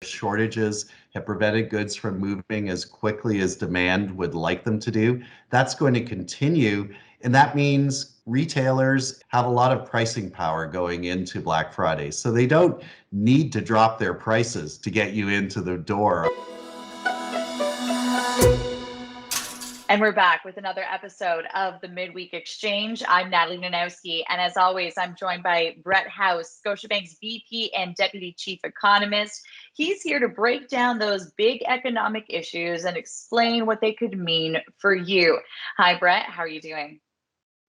shortages have prevented goods from moving as quickly as demand would like them to do. That's going to continue. And that means retailers have a lot of pricing power going into Black Friday. So they don't need to drop their prices to get you into the door. And we're back with another episode of the Midweek Exchange. I'm Natalie Nanowski, and as always, I'm joined by Brett House, Scotiabank's VP and Deputy Chief Economist. He's here to break down those big economic issues and explain what they could mean for you. Hi, Brett. How are you doing?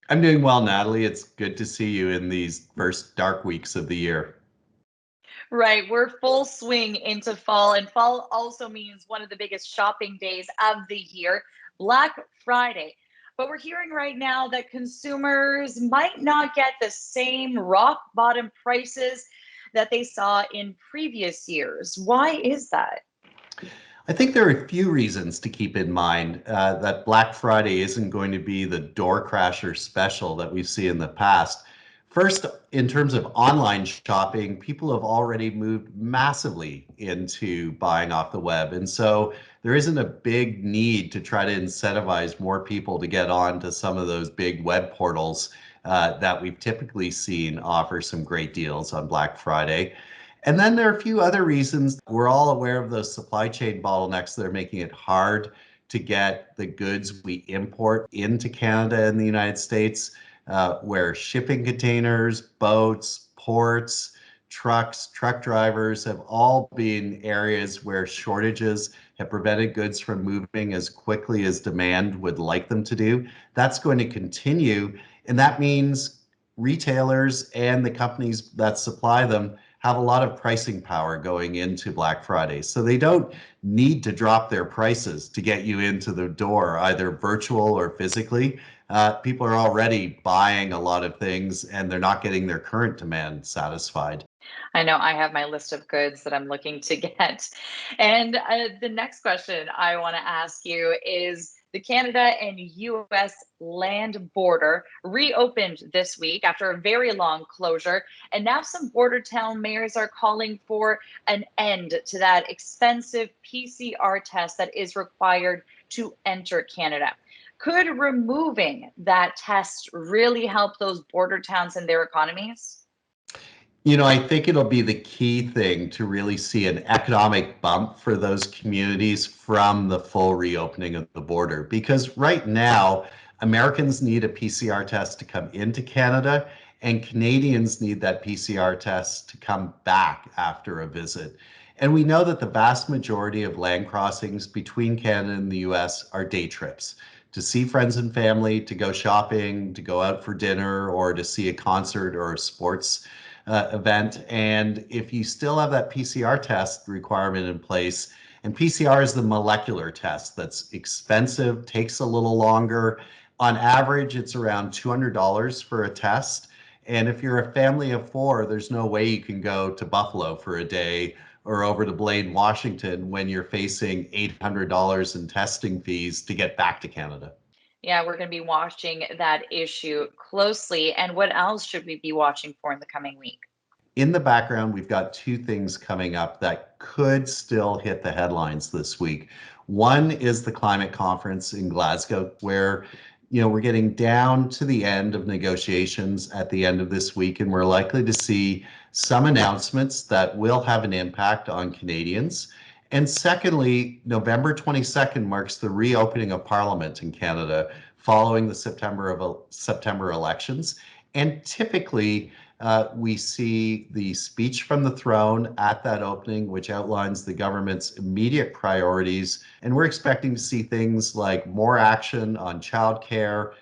I'm doing well, Natalie. It's good to see you in these first dark weeks of the year. Right, we're full swing into fall, and fall also means one of the biggest shopping days of the year, Black Friday. But we're hearing right now that consumers might not get the same rock bottom prices that they saw in previous years. Why is that? I think there are a few reasons to keep in mind that Black Friday isn't going to be the door crasher special that we see in the past. First, in terms of online shopping, people have already moved massively into buying off the web. And so there isn't a big need to try to incentivize more people to get on to some of those big web portals that we've typically seen offer some great deals on Black Friday. And then there are a few other reasons. We're all aware of those supply chain bottlenecks that are making it hard to get the goods we import into Canada and the United States, where shipping containers, boats, ports, trucks, truck drivers have all been areas where shortages have prevented goods from moving as quickly as demand would like them to do. That's going to continue, and that means retailers and the companies that supply them have a lot of pricing power going into Black Friday. So they don't need to drop their prices to get you into the door, either virtual or physically. People are already buying a lot of things and they're not getting their current demand satisfied. I know I have my list of goods that I'm looking to get. And the next question I want to ask you is the Canada and US land border reopened this week after a very long closure. And now some border town mayors are calling for an end to that expensive PCR test that is required to enter Canada. Could removing that test really help those border towns and their economies? I think it'll be the key thing to really see an economic bump for those communities from the full reopening of the border. Because right now, Americans need a PCR test to come into Canada, and Canadians need that PCR test to come back after a visit. And we know that the vast majority of land crossings between Canada and the US are day trips to see friends and family, to go shopping, to go out for dinner, or to see a concert or a sports event. And if you still have that PCR test requirement in place, and PCR is the molecular test that's expensive, takes a little longer. On average, it's around $200 for a test. And if you're a family of four, there's no way you can go to Buffalo for a day or over to Blaine, Washington when you're facing $800 in testing fees to get back to Canada. Yeah, we're going to be watching that issue closely. And what else should we be watching for in the coming week? In the background, we've got two things coming up that could still hit the headlines this week. One is the climate conference in Glasgow, where we're getting down to the end of negotiations at the end of this week, and we're likely to see some announcements that will have an impact on Canadians. And secondly, November 22nd marks the reopening of Parliament in Canada following the September elections. And typically, we see the speech from the throne at that opening, which outlines the government's immediate priorities. And we're expecting to see things like more action on childcare,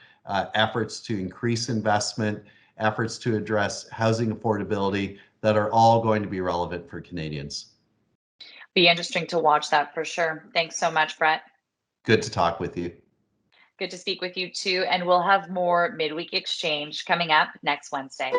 efforts to increase investment, efforts to address housing affordability that are all going to be relevant for Canadians. Be interesting to watch that for sure. Thanks so much, Brett. Good to talk with you. Good to speak with you too. And we'll have more Midweek Exchange coming up next Wednesday.